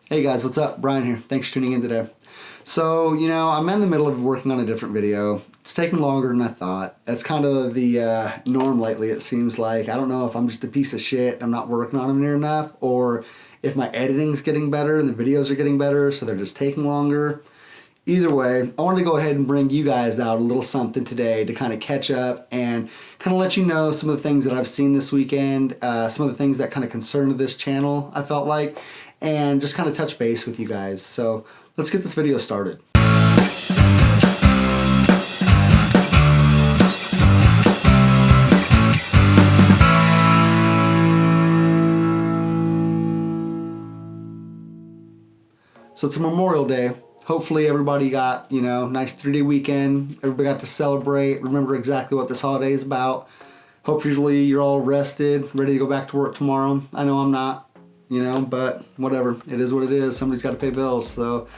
Hey guys, what's up? Brian here. Thanks for tuning in today. So, I'm in the middle of working on a different video. It's taking longer than I thought. That's kind of the norm lately, it seems like. I don't know if I'm just a piece of shit, I'm not working on them near enough, or if my editing's getting better and the videos are getting better, so they're just taking longer. Either way, I wanted to go ahead and bring you guys out a little something today to kind of catch up and kind of let you know some of the things that I've seen this weekend, some of the things that kind of concern this channel, I felt like, and just kind of touch base with you guys. So let's get this video started. So it's Memorial Day. Hopefully everybody got, nice 3-day weekend. Everybody got to celebrate, remember exactly what this holiday is about. Hopefully you're all rested, ready to go back to work tomorrow. I know I'm not, but whatever. It is what it is. Somebody's got to pay bills. So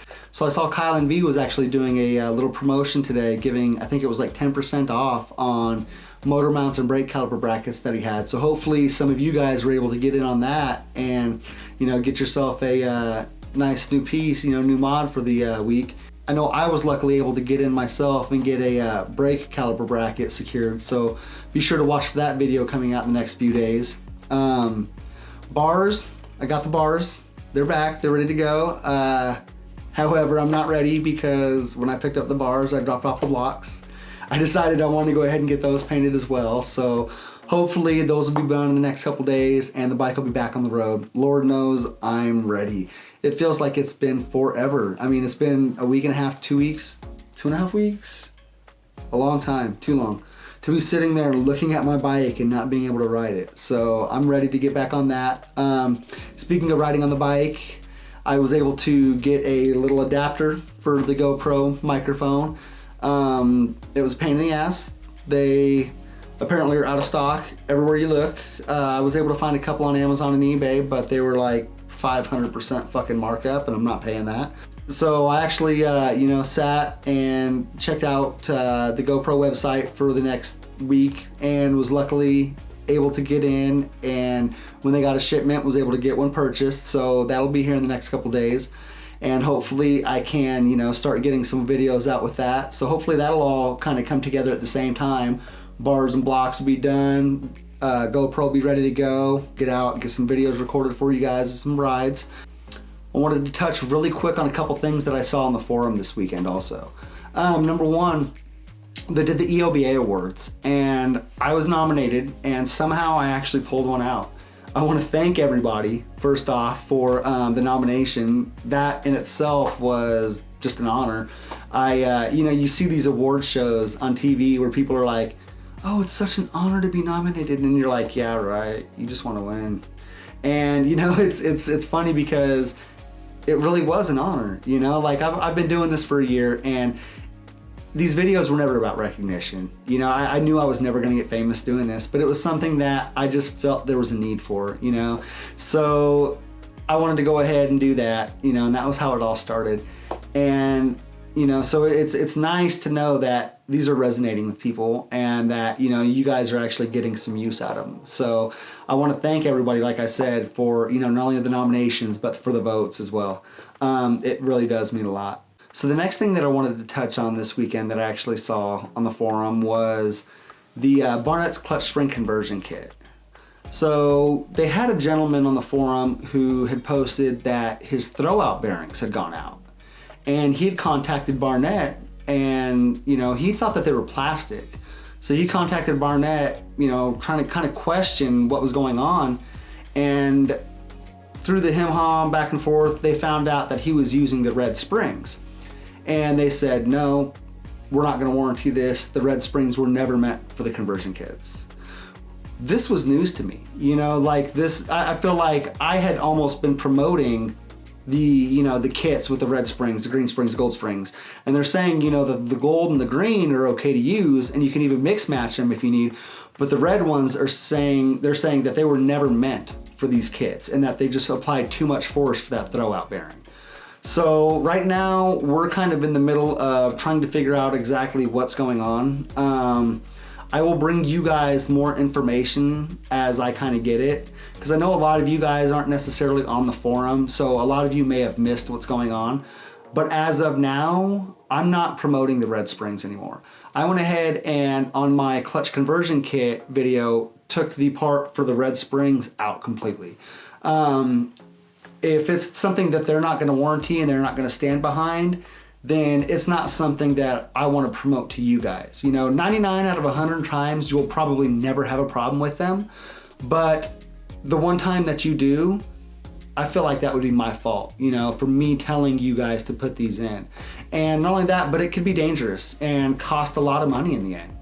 I saw Kyle and V was actually doing a little promotion today, giving, I think it was like 10% off on motor mounts and brake caliper brackets that he had. So hopefully some of you guys were able to get in on that and, get yourself a nice new piece, new mod for the week. I know I was luckily able to get in myself and get a brake caliper bracket secured, so be sure to watch for that video coming out in the next few days. Bars, I got the bars. They're back, they're ready to go. However, I'm not ready because when I picked up the bars, I dropped off the blocks. I decided I wanted to go ahead and get those painted as well, so hopefully those will be done in the next couple days and the bike will be back on the road. Lord knows I'm ready. It feels like it's been forever. I mean, it's been a week and a half, 2 weeks, 2.5 weeks? A long time, too long, to be sitting there looking at my bike and not being able to ride it. So I'm ready to get back on that. Speaking of riding on the bike, I was able to get a little adapter for the GoPro microphone. It was a pain in the ass. They apparently are out of stock everywhere you look. I was able to find a couple on Amazon and eBay, but they were like 500% fucking markup, and I'm not paying that. So I actually, sat and checked out the GoPro website for the next week and was luckily able to get in, and when they got a shipment, was able to get one purchased. So that'll be here in the next couple days, and hopefully I can, start getting some videos out with that. So hopefully that'll all kind of come together at the same time. Bars and blocks will be done. GoPro will be ready to go. Get out and get some videos recorded for you guys and some rides. I wanted to touch really quick on a couple things that I saw on the forum this weekend also. Number one, they did the EOBA Awards and I was nominated and somehow I actually pulled one out. I want to thank everybody first off for the nomination. That in itself was just an honor. You see these award shows on TV where people are like, oh, it's such an honor to be nominated, and you're like, yeah, right, you just want to win. And it's funny because it really was an honor. Like I've been doing this for a year, and these videos were never about recognition. I knew I was never going to get famous doing this, but it was something that I just felt there was a need for. So I wanted to go ahead and do that. And that was how it all started. And so it's nice to know that these are resonating with people and that, you guys are actually getting some use out of them. So I want to thank everybody, like I said, for, not only the nominations, but for the votes as well. It really does mean a lot. So the next thing that I wanted to touch on this weekend that I actually saw on the forum was the Barnett's clutch spring conversion kit. So they had a gentleman on the forum who had posted that his throwout bearings had gone out. And he had contacted Barnett and, he thought that they were plastic. So he contacted Barnett, trying to kind of question what was going on. And through the hem-ham back and forth, they found out that he was using the red springs. And they said, no, we're not going to warranty this. The red springs were never meant for the conversion kits. This was news to me. Like this, I feel like I had almost been promoting the kits with the red springs, the green springs, the gold springs. And they're saying, the gold and the green are okay to use and you can even mix match them if you need. But the red ones they're saying that they were never meant for these kits and that they just applied too much force for that throwout bearing. So right now we're kind of in the middle of trying to figure out exactly what's going on. I will bring you guys more information as I kind of get it, because I know a lot of you guys aren't necessarily on the forum, so a lot of you may have missed what's going on. But as of now, I'm not promoting the red springs anymore. I went ahead and on my clutch conversion kit video, took the part for the red springs out completely. If it's something that they're not going to warranty and they're not going to stand behind, then it's not something that I want to promote to you guys. You know, 99 out of 100 times you'll probably never have a problem with them, but the one time that you do, I feel like that would be my fault, you know, for me telling you guys to put these in. And not only that, but it could be dangerous and cost a lot of money in the end.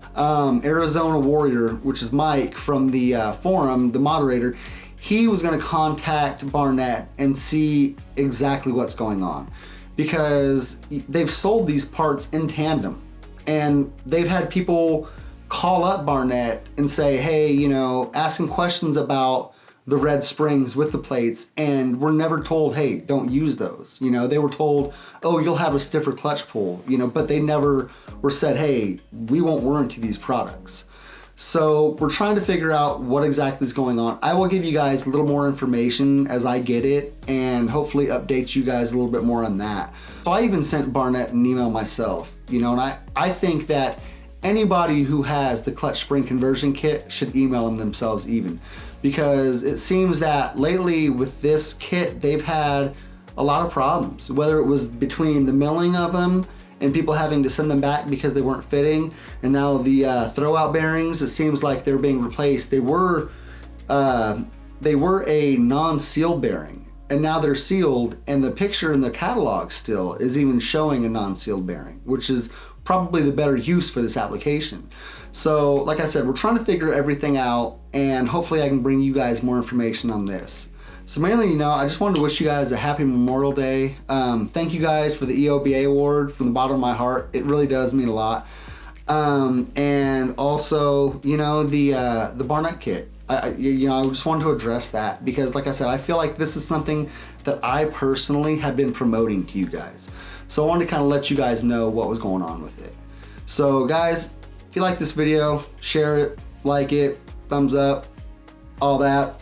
Arizona Warrior, which is Mike from the forum, the moderator, he was going to contact Barnett and see exactly what's going on, because they've sold these parts in tandem, and they've had people call up Barnett and say, hey, you know, asking questions about the red springs with the plates, and we're never told, hey, don't use those. You know, they were told, oh, you'll have a stiffer clutch pull, you know, but they never were said, hey, we won't warranty these products. So we're trying to figure out what exactly is going on. I will give you guys a little more information as I get it, and hopefully update you guys a little bit more on that. So I even sent Barnett an email myself, you know, and I think that anybody who has the clutch spring conversion kit should email them themselves even, because it seems that lately with this kit, they've had a lot of problems, whether it was between the milling of them and people having to send them back because they weren't fitting, and now the throwout bearings, it seems like they're being replaced. They were a non-sealed bearing, and now they're sealed, and the picture in the catalog still is even showing a non-sealed bearing, which is probably the better use for this application. So like I said, we're trying to figure everything out, and hopefully I can bring you guys more information on this. So mainly, you know, I just wanted to wish you guys a happy Memorial Day. Thank you guys for the EOBA Award from the bottom of my heart. It really does mean a lot. And also, you know, the Barnett kit. I just wanted to address that, because like I said, I feel like this is something that I personally have been promoting to you guys. So I wanted to kind of let you guys know what was going on with it. So guys, if you like this video, share it, like it, thumbs up, all that.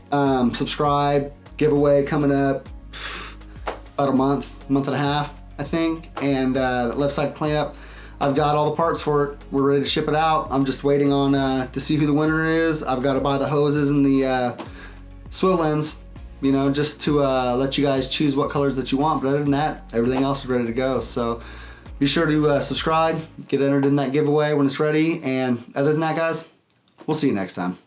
Subscribe. Giveaway coming up about a month and a half, I think. And the left side cleanup, I've got all the parts for it. We're ready to ship it out. I'm just waiting on to see who the winner is. I've got to buy the hoses and the swivel ends, you know, just to let you guys choose what colors that you want. But other than that, everything else is ready to go. So be sure to subscribe, get entered in that giveaway when it's ready. And other than that, guys, we'll see you next time.